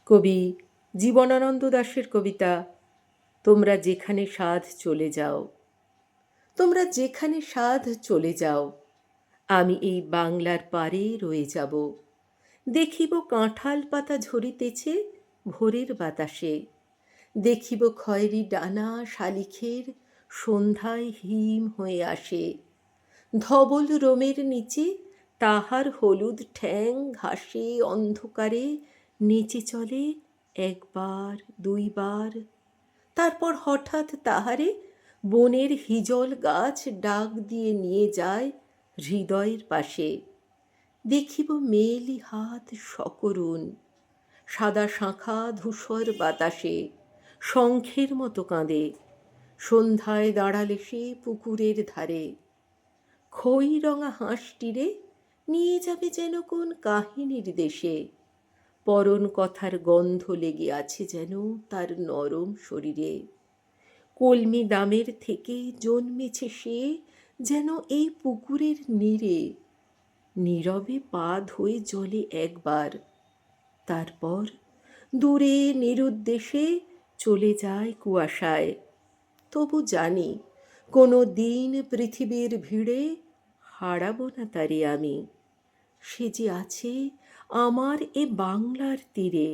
কবি জীবনানন্দ দাশের কবিতা তোমরা যেখানে সাধ চলে যাও। তোমরা যেখানে সাধ চলে যাও, আমি এই বাংলার পারে রয়ে যাব। দেখিব কাঁঠাল পাতা ঝরিতেছে ভোরের বাতাসে, দেখিব খয়েরি ডানা শালিখের সন্ধ্যায় হিম হয়ে আসে। ধবল রোমের নিচে তাহার হলুদ ঠ্যাং ঘাসে অন্ধকারে নেচে চলে একবার দুইবার, তারপর হঠাৎ তাহারে বনের হিজল গাছ ডাক দিয়ে নিয়ে যায় হৃদয়ের পাশে। দেখিব মেয়েলি হাত সকরুণ, সাদা শাঁখা ধূসর বাতাসে শঙ্খের মতো কাঁদে। সন্ধ্যায় দাঁড়ালে সে পুকুরের ধারে, খই রঙা হাঁসটিরে নিয়ে যাবে যেন কোন কাহিনীর দেশে। পরন কথার গন্ধ লেগে আছে যেন তার নরম শরীরে। কলমি দামের থেকে জন্মেছে সে যেন এই পুকুরের নীরে। নীরবে পা ধুয়ে জলে একবার, তারপর দূরে নিরুদ্দেশে চলে যায় কুয়াশায়। তবু জানি কোনো দিন পৃথিবীর ভিড়ে হারাবো না তারে আমি। সে যে আছে আমার এ বাংলার তীরে।